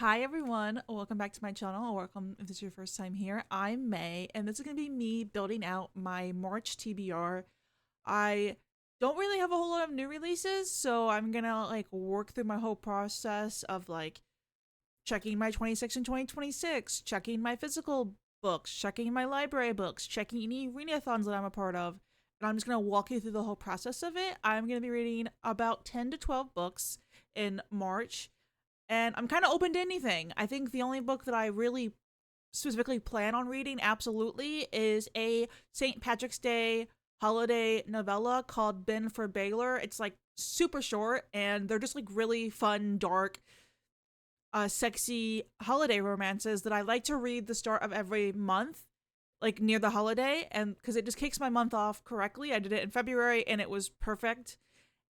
Hi everyone, welcome back to my channel, or welcome if this is your first time here. I'm May, and this is going to be me building out my March TBR. I don't really have a whole lot of new releases, so I'm gonna work through my whole process of checking my 26 and 2026, checking my physical books, checking my library books, checking any readathons that I'm a part of. And I'm just gonna walk you through the whole process of it. I'm gonna be reading about 10 to 12 books in March, and I'm kind of open to anything. I think the only book that I really specifically plan on reading, absolutely, is a St. Patrick's Day holiday novella called Ben for Baylor. It's like super short, and they're just like really fun, dark, sexy holiday romances that I like to read the start of every month, like near the holiday, and because it just kicks my month off correctly. I did it in February, and it was perfect,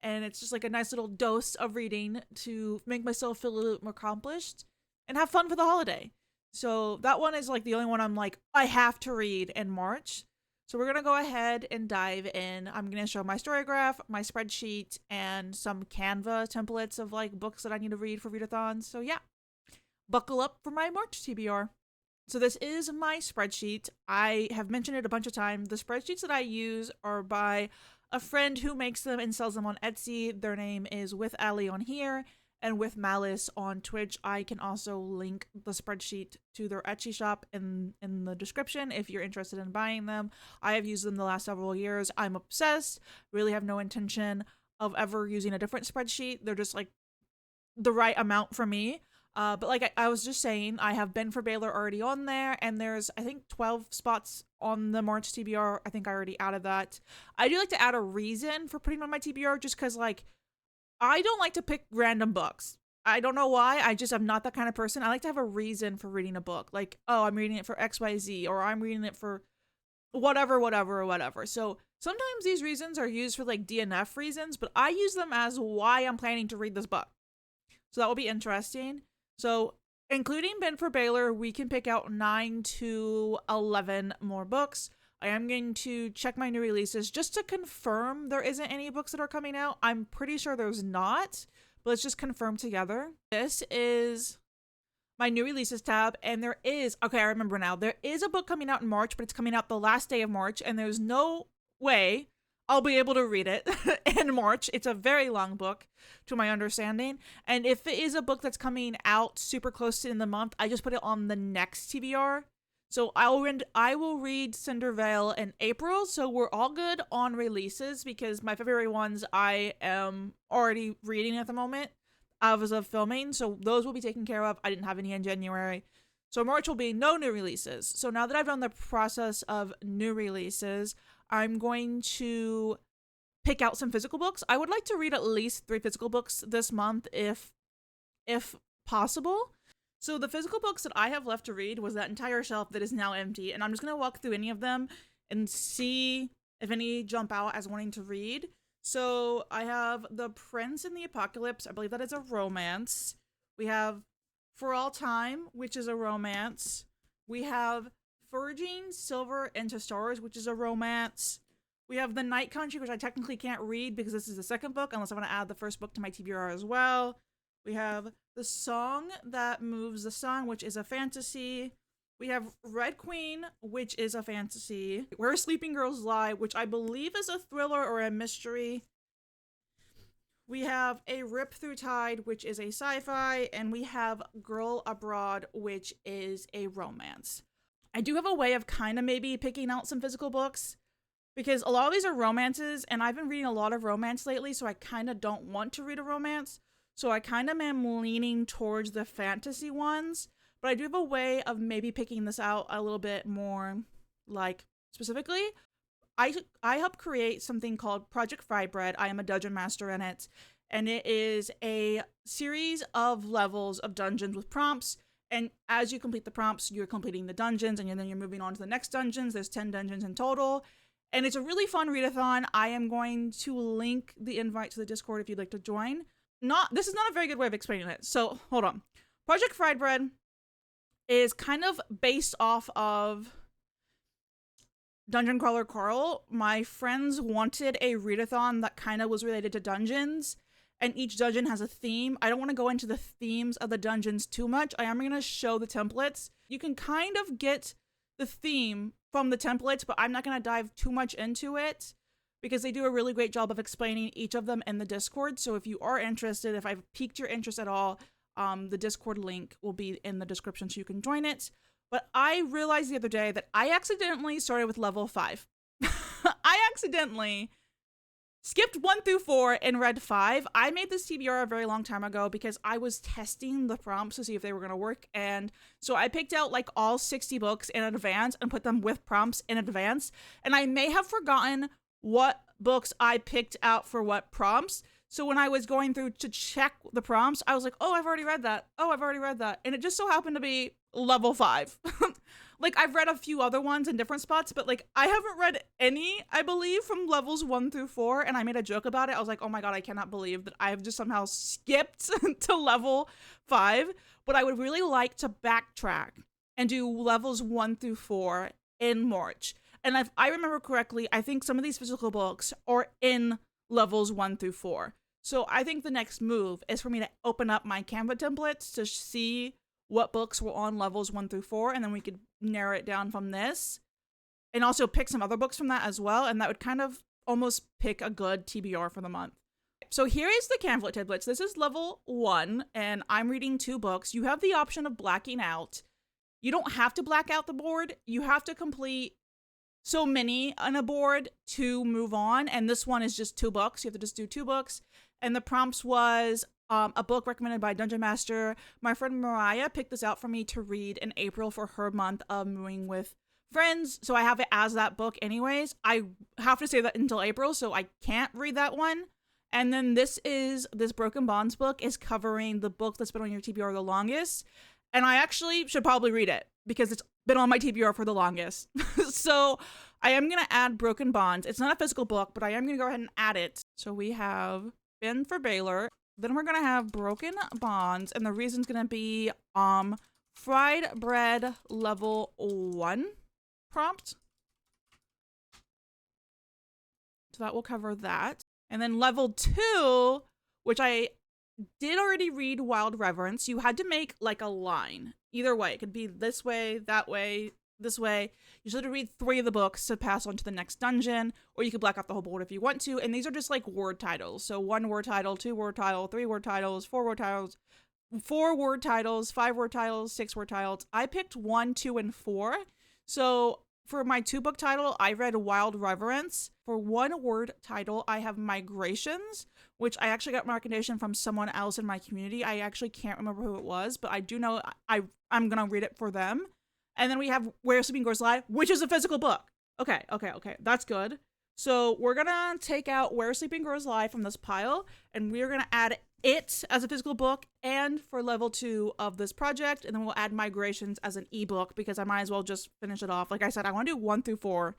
and it's just like a nice little dose of reading to make myself feel a little more accomplished and have fun for the holiday. So that one is like the only one I'm like, I have to read in March. So we're gonna go ahead and dive in. I'm gonna show my story graph, my spreadsheet, and some Canva templates of like books that I need to read for readathons. So yeah, buckle up for my March TBR. So this is my spreadsheet. I have mentioned it a bunch of times. The spreadsheets that I use are by a friend who makes them and sells them on Etsy. Their name is With Ali on here and With Malice on Twitch. I can also link the spreadsheet to their Etsy shop in the description if you're interested in buying them. I have used them the last several years. I'm obsessed. Really have no intention of ever using a different spreadsheet. They're just like the right amount for me. But like I was just saying, I have Ben for Baylor already on there, and there's I think 12 spots on the March TBR. I think I already added that. I do like to add a reason for putting on my TBR, just because like I don't like to pick random books. I don't know why. I just am not that kind of person. I like to have a reason for reading a book. Like, oh, I'm reading it for XYZ, or I'm reading it for whatever, whatever, or whatever. So sometimes these reasons are used for like DNF reasons, but I use them as why I'm planning to read this book. So that will be interesting. So, including Ben for Baylor, we can pick out 9 to 11 more books. I am going to check my new releases just to confirm there isn't any books that are coming out. I'm pretty sure there's not, but let's just confirm together. This is my new releases tab, and there is, okay, I remember now, there is a book coming out in March, but it's coming out the last day of March, and there's no way I'll be able to read it in March. It's a very long book, to my understanding. And if it is a book that's coming out super close to in the month, I just put it on the next TBR. So I will read Cindervale in April. So we're all good on releases because my February ones I am already reading at the moment as of filming. So those will be taken care of. I didn't have any in January. So March will be no new releases. So now that I've done the process of new releases, I'm going to pick out some physical books. I would like to read at least 3 physical books this month if possible. So the physical books that I have left to read was that entire shelf that is now empty, and I'm just going to walk through any of them and see if any jump out as wanting to read. So I have The Prince and the Apocalypse. I believe that is a romance. We have For All Time, which is a romance. We have Forging Silver into Stars, which is a romance. We have The Night Country, which I technically can't read because this is the second book, unless I want to add the first book to my TBR as well. We have The Song That Moves the Sun, which is a fantasy. We have Red Queen, which is a fantasy. Where Sleeping Girls Lie, which I believe is a thriller or a mystery. We have A Rip Through Tide, which is a sci-fi. And we have Girl Abroad, which is a romance. I do have a way of kind of maybe picking out some physical books, because a lot of these are romances, and I've been reading a lot of romance lately, so I kind of don't want to read a romance. So I kind of am leaning towards the fantasy ones, but I do have a way of maybe picking this out a little bit more, like, specifically. I help create something called Project Frybread. I am a dungeon master in it, and it is a series of levels of dungeons with prompts. And as you complete the prompts, you're completing the dungeons, and then you're moving on to the next dungeons. There's 10 dungeons in total. And it's a really fun readathon. I am going to link the invite to the Discord if you'd like to join. This is not a very good way of explaining it. So hold on. Project Fried Bread is kind of based off of Dungeon Crawler Carl. My friends wanted a readathon that kind of was related to dungeons, and each dungeon has a theme. I don't want to go into the themes of the dungeons too much. I am going to show the templates. You can kind of get the theme from the templates, but I'm not going to dive too much into it because they do a really great job of explaining each of them in the Discord. So if you are interested, if I've piqued your interest at all, the Discord link will be in the description so you can join it. But I realized the other day that I accidentally started with level 5. I accidentally skipped 1 through 4 and read 5. I made this TBR a very long time ago because I was testing the prompts to see if they were going to work. And so I picked out like all 60 books in advance and put them with prompts in advance. And I may have forgotten what books I picked out for what prompts. So when I was going through to check the prompts, I was like, oh, I've already read that. Oh, I've already read that. And it just so happened to be level 5. Like, I've read a few other ones in different spots, but like, I haven't read any, I believe, from levels 1 through 4. And I made a joke about it. I was like, oh my God, I cannot believe that I've just somehow skipped to level 5. But I would really like to backtrack and do levels 1 through 4 in March. And if I remember correctly, I think some of these physical books are in levels 1 through 4. So I think the next move is for me to open up my Canva templates to see what books were on levels 1 through 4, and then we could narrow it down from this. And also pick some other books from that as well, and that would kind of almost pick a good TBR for the month. So here is the Canva templates. This is level 1, and I'm reading 2 books. You have the option of blacking out. You don't have to black out the board. You have to complete so many on a board to move on, and this one is just 2 books. You have to just do 2 books. And the prompts was a book recommended by Dungeon Master. My friend Mariah picked this out for me to read in April for her month of moving with friends. So I have it as that book anyways. I have to say that until April, so I can't read that one. And then this Broken Bonds book is covering the book that's been on your TBR the longest. And I actually should probably read it because it's been on my TBR for the longest. So I am going to add Broken Bonds. It's not a physical book, but I am going to go ahead and add it. So we have Ben for Baylor. Then we're going to have Broken Bonds. And the reason's going to be fried bread level 1 prompt. So that will cover that. And then level 2, which I did already read Wild Reverence. You had to make like a line. Either way, it could be this way, that way, this way. You should have to read 3 of the books to pass on to the next dungeon, or you could black out the whole board if you want to. And these are just like word titles. So 1 word title, 2 word title, 3 word titles, 4 word titles, 4 word titles, 5 word titles, 6 word titles. I picked 1, 2, and 4. So for my 2 book title, I read Wild Reverence. For 1 word title, I have Migrations, which I actually got my recommendation from someone else in my community. I actually can't remember who it was, but I do know I'm going to read it for them. And then we have Where Sleeping Girls Lie, which is a physical book. Okay. That's good. So we're going to take out Where Sleeping Girls Lie from this pile, and we're going to add it as a physical book and for level 2 of this project. And then we'll add Migrations as an ebook because I might as well just finish it off. Like I said, I want to do 1 through 4.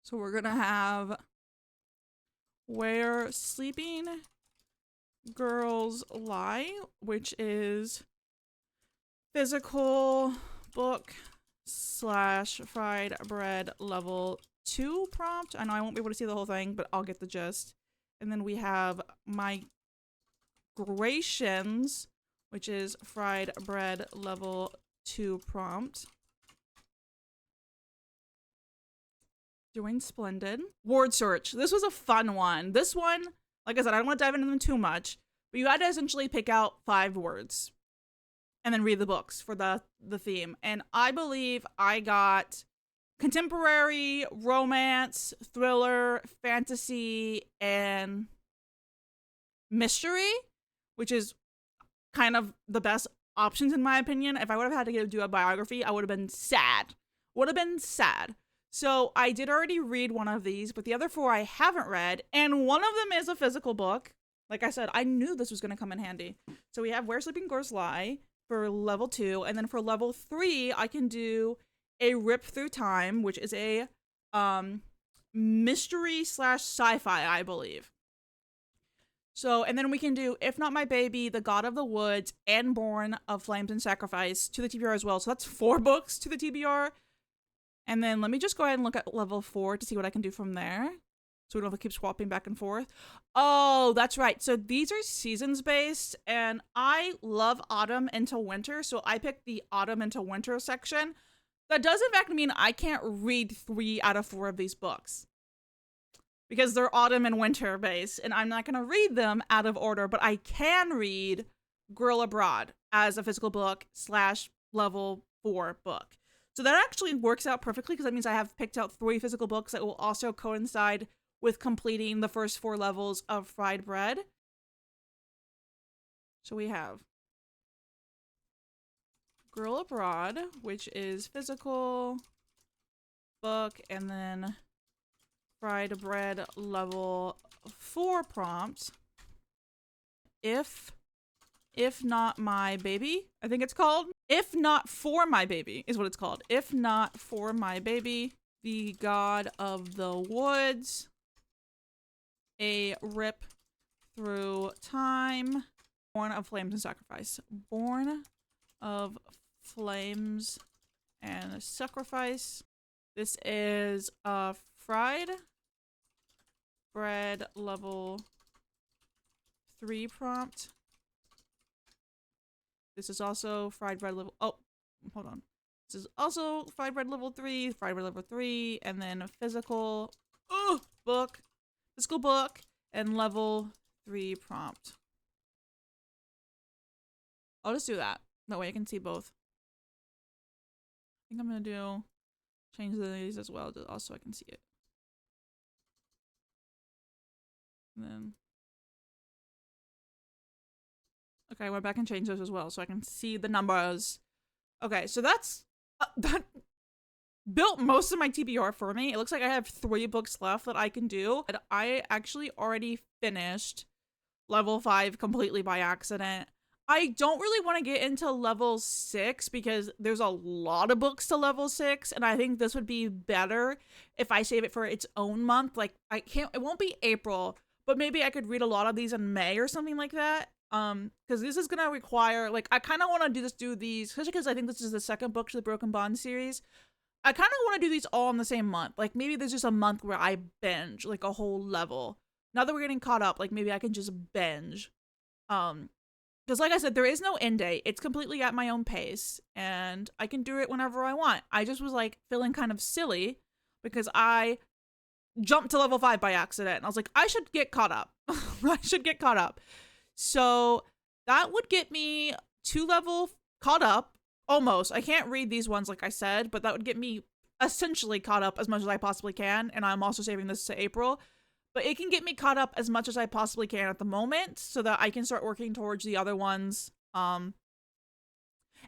So we're going to have Where Sleeping Girls Lie, which is physical book / fried bread level 2 prompt. I know I won't be able to see the whole thing, but I'll get the gist. And then we have Migrations, which is fried bread level 2 prompt. Doing splendid. Word search. This was a fun one. This one, like I said, I don't want to dive into them too much, but you had to essentially pick out 5 words and then read the books for the theme. And I believe I got contemporary, romance, thriller, fantasy, and mystery, which is kind of the best options in my opinion. If I would have had to do a biography, I would have been sad. So I did already read one of these, but the other 4 I haven't read, and one of them is a physical book. Like I said, I knew this was going to come in handy. So we have Where Sleeping Girls Lie for level 2, and then for level 3, I can do a Rip Through Time, which is a mystery / sci-fi, I believe. So, and then we can do If Not My Baby, The God of the Woods, and Born of Flames and Sacrifice to the TBR as well. So that's 4 books to the TBR. And then let me just go ahead and look at level 4 to see what I can do from there. so we don't have to keep swapping back and forth. Oh, that's right. So these are seasons based, and I love autumn into winter, so I picked the autumn into winter section. That does in fact mean I can't read 3 out of 4 of these books because they're autumn and winter based, and I'm not going to read them out of order, but I can read Girl Abroad as a physical book slash level 4 book. So that actually works out perfectly because that means I have picked out 3 physical books that will also coincide with completing the first 4 levels of Fried Bread. So we have Girl Abroad, which is physical book, and then Fried Bread level 4 prompt. If not my baby, I think it's called. If not for my baby is what it's called. If not for my baby, the god of the woods, a rip through time, born of flames and sacrifice. Born of flames and sacrifice. This is a fried bread level 3 prompt. This is also fried bread level. Oh, hold on. This is also fried bread level 3, fried bread level 3, and then physical book, physical book, and level 3 prompt. I'll just do that. That way I can see both. I think I'm gonna change these as well, also I can see it. And then, okay, I went back and changed those as well, so I can see the numbers. Okay, so that built most of my TBR for me. It looks like I have 3 books left that I can do. And I actually already finished level 5 completely by accident. I don't really want to get into level 6 because there's a lot of books to level 6, and I think this would be better if I save it for its own month. Like, it won't be April, but maybe I could read a lot of these in May or something like that. Because this is gonna require, like, I kind of want to do these, especially because I think this is the second book to the Broken Bond series. I kind of want to do these all in the same month. Like, maybe there's just a month where I binge, like, a whole level. Now that we're getting caught up, like, maybe I can just binge. Because like I said, there is no end date. It's completely at my own pace, and I can do it whenever I want. I just was, like, feeling kind of silly because I jumped to level 5 by accident. And I was like, I should get caught up. I should get caught up. So that would get me 2 level caught up. Almost. I can't read these ones like I said, but that would get me essentially caught up as much as I possibly can, and I'm also saving this to April. But it can get me caught up as much as I possibly can at the moment so that I can start working towards the other ones in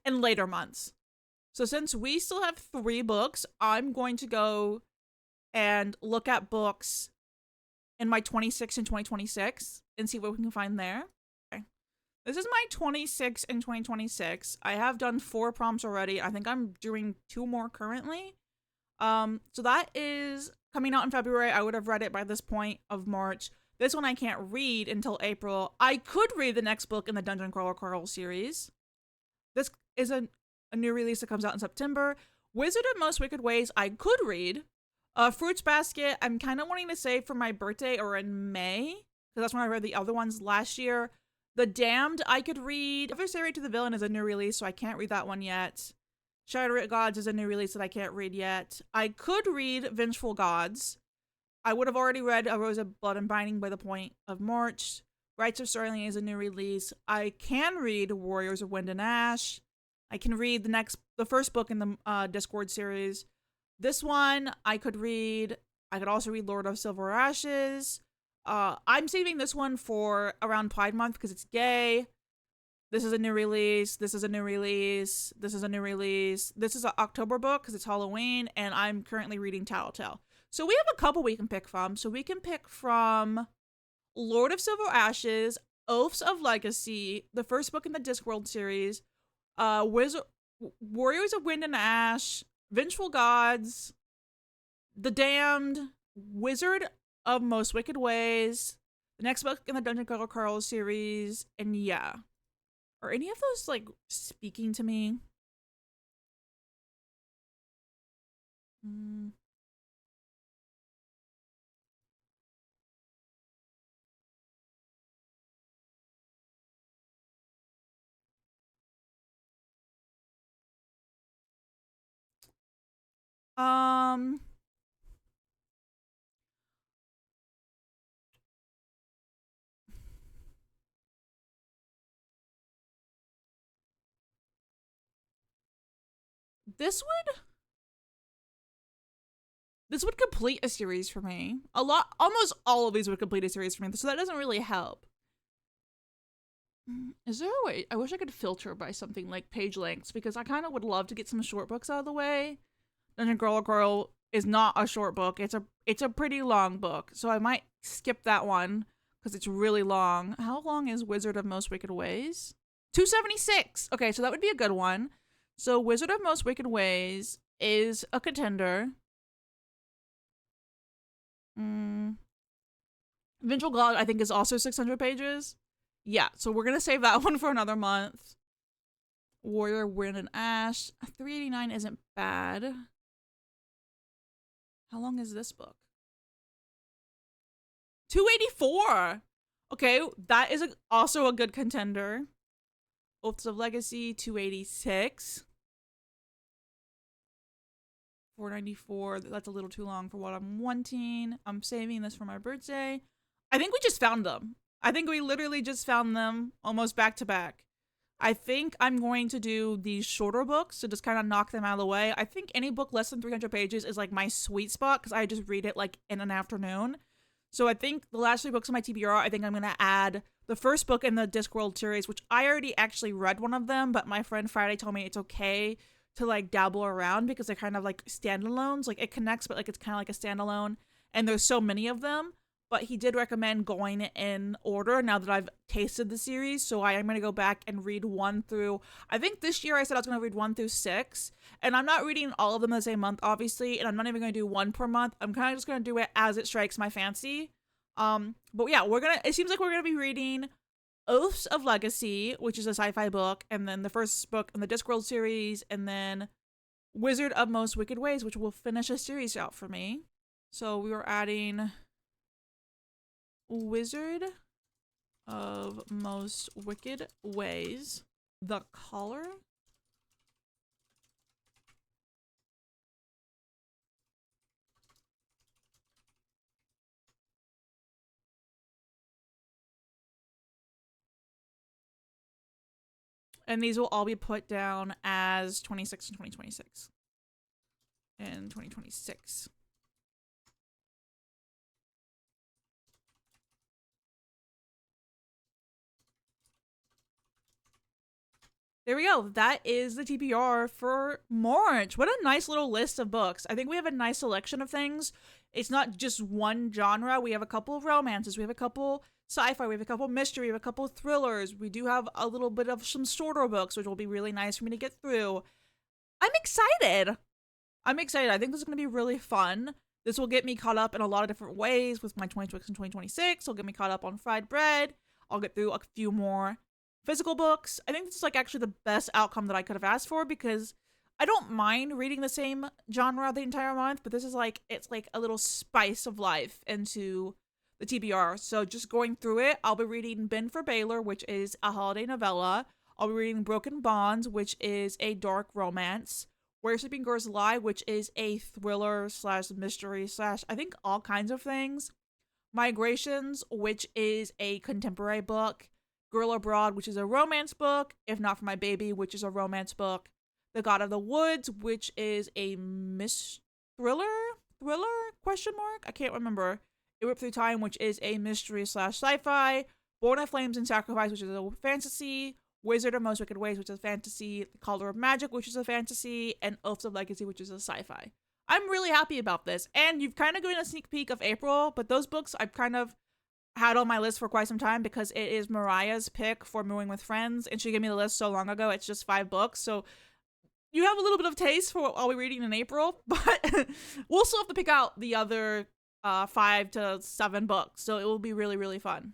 later months. So since we still have 3 books, I'm going to go and look at books in my 26 and 2026 and see what we can find there. This is my 26 in 2026. I have done 4 prompts already. I think I'm doing 2 more currently. So that is coming out in February. I would have read it by this point of March. This one I can't read until April. I could read the next book in the Dungeon Crawler Carl series. This is a new release that comes out in September. Wizard of Most Wicked Ways I could read. Fruits Basket I'm kind of wanting to save for my birthday or in May, because that's when I read the other ones last year. The Damned I could read. Adversary to the Villain is a new release, so I can't read that one yet. Shattered Gods is a new release that I can't read yet. I could read Vengeful Gods. I would have already read A Rose of Blood and Binding by the point of March. Rights of Sterling is a new release. I can read Warriors of Wind and Ash. I can read the first book in the Discord series. This one I could read. I could also read Lord of Silver Ashes. I'm saving this one for around Pride Month because it's gay. This is a new release. This is a new release. This is a new release. This is an October book because it's Halloween, and I'm currently reading Tattletale. So we have a couple we can pick from. So we can pick from Lord of Silver Ashes, Oaths of Legacy, the first book in the Discworld series, Warriors of Wind and Ash, Vengeful Gods, The Damned, Wizard of Most Wicked Ways, the next book in the Dungeon Crawler Carl series, and yeah. Are any of those, like, speaking to me? Um, this this would complete a series for me. Almost all of these would complete a series for me, so that doesn't really help. Is there a way? I wish I could filter by something like page lengths because I kind of would love to get some short books out of the way. Dungeon Girl is not a short book. It's a pretty long book, so I might skip that one because it's really long. How long is Wizard of Most Wicked Ways? 276. Okay, so that would be a good one. So Wizard of Most Wicked Ways is a contender. Mm. Vengeful God, I think, is also 600 pages. Yeah, so we're gonna save that one for another month. Warrior, Wind, and Ash. 389 isn't bad. How long is this book? 284. Okay, that is also a good contender. Oaths of Legacy, 286. 494. That's a little too long for what I'm wanting. I'm saving this for my birthday. I think we just found them. I think we literally just found them almost back to back. I think I'm going to do these shorter books to just kind of knock them out of the way. I think any book less than 300 pages is like my sweet spot because I just read it like in an afternoon. So I think the last 3 books of my TBR, I think I'm going to add the first book in the Discworld series, which I already actually read one of them, but my friend Friday told me it's okay to like dabble around because they're kind of like standalones. Like it connects, but like it's kind of like a standalone. And there's so many of them. But he did recommend going in order now that I've tasted the series. So I am going to go back and read 1 through. I think this year I said I was going to read 1 through 6. And I'm not reading all of them in the same month, obviously. And I'm not even going to do 1 per month. I'm kind of just going to do it as it strikes my fancy. But yeah, it seems like we're going to be reading Oaths of Legacy, which is a sci-fi book, and then the first book in the Discworld series, and then Wizard of Most Wicked Ways, which will finish a series out for me. So we were adding Wizard of Most Wicked Ways. The Collar. And these will all be put down as 26 and 2026. And 2026. There we go. That is the TBR for March. What a nice little list of books. I think we have a nice selection of things. It's not just one genre. We have a couple of romances. We have a couple sci-fi. We have a couple mystery. We have a couple thrillers. We do have a little bit of some shorter books, which will be really nice for me to get through. I'm excited. I'm excited. I think this is going to be really fun. This will get me caught up in a lot of different ways with my 2026 and 2026. It'll get me caught up on Fried Bread. I'll get through a few more physical books. I think this is like actually the best outcome that I could have asked for because I don't mind reading the same genre the entire month, but this is like it's like a little spice of life into the TBR. So just going through it, I'll be reading Ben for Baylor, which is a holiday novella. I'll be reading Broken Bonds, which is a dark romance. Where Sleeping Girls Lie, which is a thriller slash mystery slash I think all kinds of things. Migrations, which is a contemporary book. Girl Abroad, which is a romance book. If Not For My Baby, which is a romance book. The God of the Woods, which is a thriller question mark. I can't remember. It Whipped Through Time, which is a mystery slash sci-fi. Born of Flames and Sacrifice, which is a fantasy. Wizard of Most Wicked Ways, which is a fantasy. The Color of Magic, which is a fantasy. And Oaths of Legacy, which is a sci-fi. I'm really happy about this. And you've kind of given a sneak peek of April, but those books I've kind of had on my list for quite some time because it is Mariah's pick for Moving with Friends, and she gave me the list so long ago. It's just 5 books, so you have a little bit of taste for what I'll be reading in April, but we'll still have to pick out the other 5 to 7 books, so it will be really, really fun.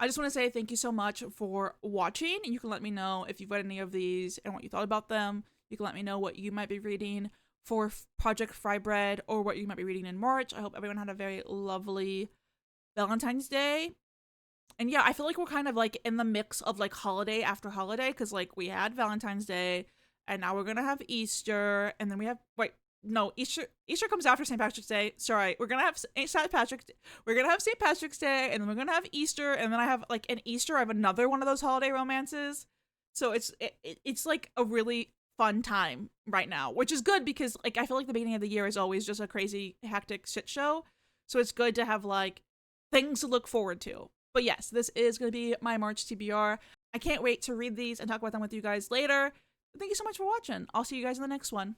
I just want to say thank you so much for watching. You can let me know if you've read any of these and what you thought about them. You can let me know what you might be reading for Project Fry Bread or what you might be reading in March. I hope everyone had a very lovely Valentine's Day. And yeah, I feel like we're kind of like in the mix of like holiday after holiday because like we had Valentine's Day and now we're gonna have Easter, and then we have wait. No, Easter comes after St. Patrick's Day. Sorry, we're gonna have St. Patrick's Day, and then we're gonna have Easter, and then I have like an Easter. I have another one of those holiday romances. So it's like a really fun time right now, which is good because like I feel like the beginning of the year is always just a crazy hectic shit show. So it's good to have like things to look forward to. But yes, this is going to be my March TBR. I can't wait to read these and talk about them with you guys later. Thank you so much for watching. I'll see you guys in the next one.